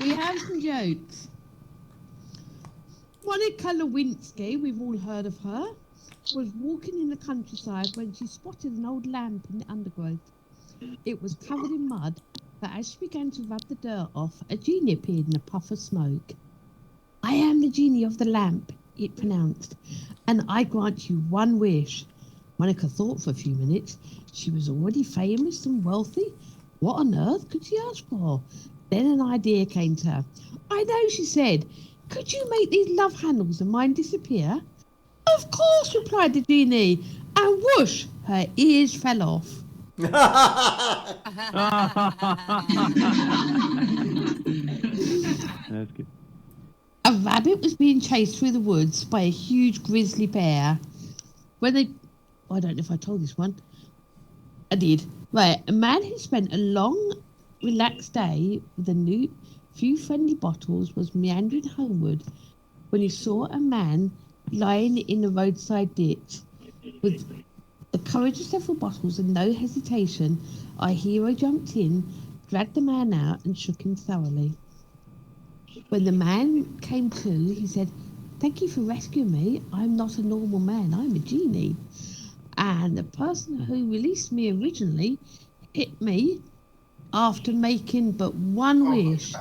We have some jokes. Monica Lewinsky, we've all heard of her, was walking in the countryside when she spotted an old lamp in the undergrowth. It was covered in mud, but as she began to rub the dirt off, a genie appeared in a puff of smoke. I am the genie of the lamp, it pronounced, and I grant you one wish. Monica thought for a few minutes. She was already famous and wealthy. What on earth could she ask for? Then an idea came to her. I know, she said. Could you make these love handles of mine disappear? Of course, replied the genie, and whoosh, her ears fell off. That's good. A rabbit was being chased through the woods by a huge grizzly bear. I don't know if I told this one. I did. Right, a man who spent a long, relaxed day with a few friendly bottles was meandering homeward when he saw a man lying in a roadside ditch. With the courage of several bottles and no hesitation, our hero jumped in, dragged the man out and shook him thoroughly. When the man came to, he said, "Thank you for rescuing me. I'm not a normal man, I'm a genie. And the person who released me originally hit me after making but one wish.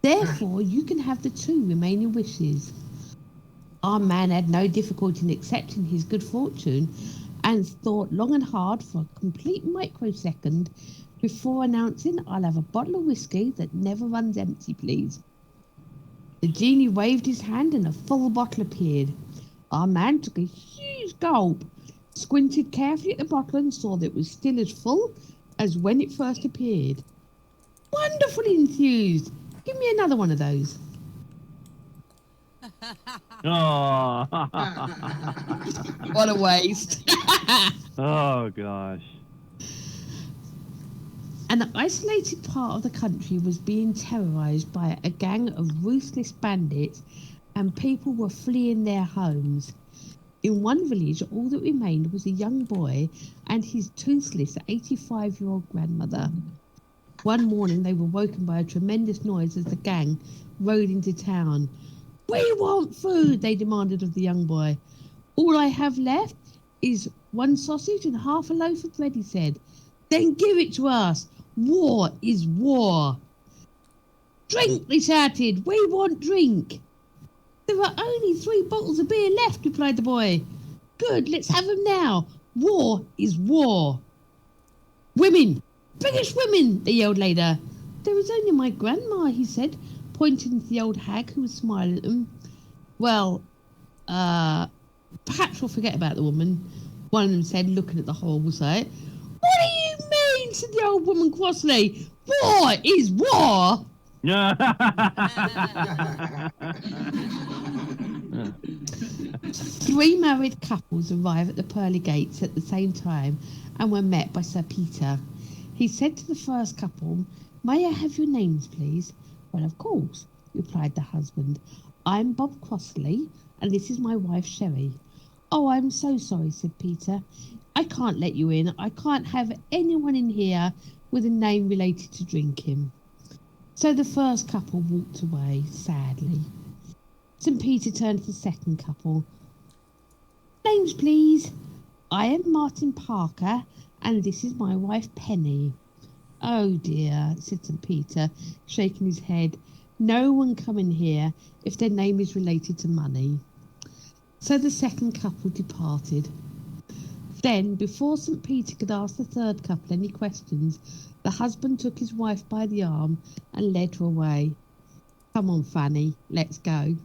Therefore, you can have the 2 remaining wishes." Our man had no difficulty in accepting his good fortune and thought long and hard for a complete microsecond before announcing, "I'll have a bottle of whiskey that never runs empty, please." The genie waved his hand and a full bottle appeared. Our man took a huge gulp, squinted carefully at the bottle and saw that it was still as full as when it first appeared. Wonderfully enthused. Give me another one of those. Oh. What a waste. Oh gosh. An isolated part of the country was being terrorized by a gang of ruthless bandits, and people were fleeing their homes. In one village, all that remained was a young boy and his toothless 85-year-old grandmother. One morning, they were woken by a tremendous noise as the gang rode into town. "We want food," they demanded of the young boy. "All I have left is one sausage and half a loaf of bread," he said. "Then give it to us. War is war." "Drink," they shouted. "We want drink." "There are only 3 bottles of beer left," replied the boy. "Good, let's have them now. War is war." "Women! British women!" they yelled later. "There is only my grandma," he said, pointing to the old hag who was smiling at them. "Well, perhaps we'll forget about the woman," one of them said, looking at the horrible sight. "What do you mean?" said the old woman crossly. "War is war." Three married couples arrived at the pearly gates at the same time and were met by Sir Peter. He said to the first couple, "May I have your names, please?" "Well, of course," replied the husband. "I'm Bob Crossley, and this is my wife, Sherry." "Oh, I'm so sorry," said Peter. "I can't let you in. I can't have anyone in here with a name related to drinking." So the first couple walked away, sadly. St. Peter turned to the second couple. "Names, please." "I am Martin Parker, and this is my wife, Penny." "Oh dear," said St. Peter, shaking his head. "No one come in here if their name is related to money." So the second couple departed. Then, before St. Peter could ask the third couple any questions, the husband took his wife by the arm and led her away. "Come on, Fanny, let's go."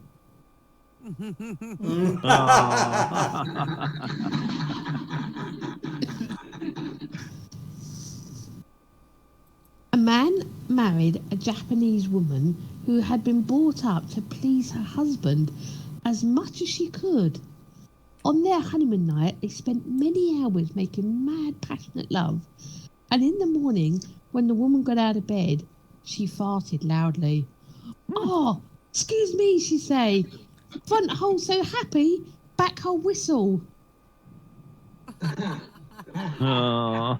A man married a Japanese woman who had been brought up to please her husband as much as she could. On their honeymoon night, they spent many hours making mad, passionate love. And in the morning, when the woman got out of bed, she farted loudly. "Oh, excuse me," she said. "Front hole so happy, back hole whistle." Oh.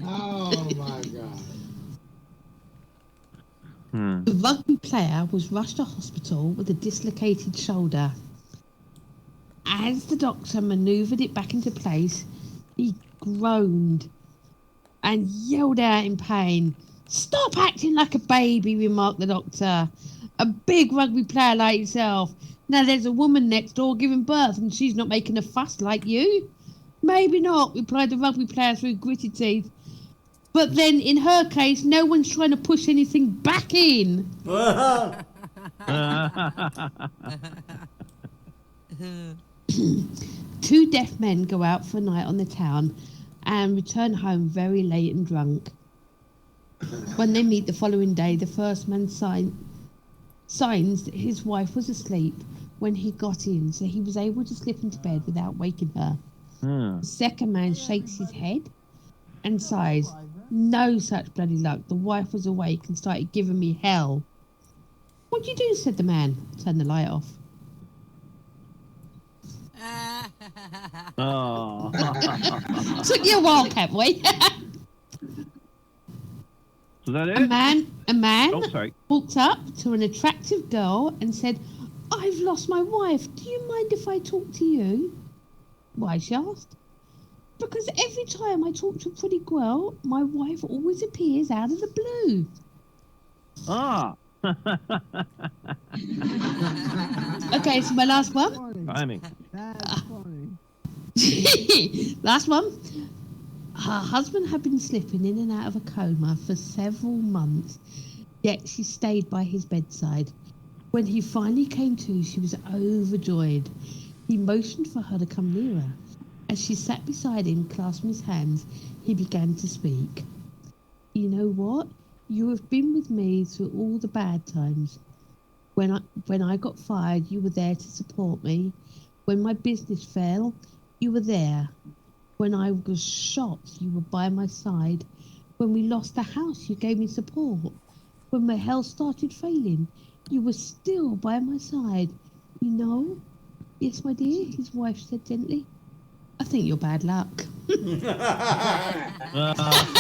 Oh my God. The rugby player was rushed to hospital with a dislocated shoulder. As the doctor manoeuvred it back into place, he groaned and yelled out in pain. "Stop acting like a baby," remarked the doctor. "A big rugby player like yourself. Now there's a woman next door giving birth and she's not making a fuss like you." "Maybe not," replied the rugby player through gritted teeth. "But then in her case, no one's trying to push anything back in." Two deaf men go out for a night on the town and return home very late and drunk. When they meet the following day, the first man signs that his wife was asleep when he got in, so he was able to slip into bed without waking her. The second man shakes his head and sighs, "No such bloody luck. The wife was awake and started giving me hell." "What do you do?" said the man. "Turn the light off." Oh. Took you a while, Catboy. Was that it? A man Oh, sorry. walked up to an attractive girl and said, "I've lost my wife. Do you mind if I talk to you?" "Why?" she asked. "Because every time I talk to a pretty girl, my wife always appears out of the blue." Ah. Okay, so my last one. Timing. That's funny. Last one. Her husband had been slipping in and out of a coma for several months, yet she stayed by his bedside. When he finally came to, she was overjoyed. He motioned for her to come nearer. As she sat beside him, clasping his hands, he began to speak. "You know what? You have been with me through all the bad times. When I got fired, you were there to support me. When my business fell, you were there. When I was shot, you were by my side. When we lost the house, you gave me support. When my health started failing, you were still by my side. You know?" "Yes, my dear," his wife said gently. "I think you're bad luck."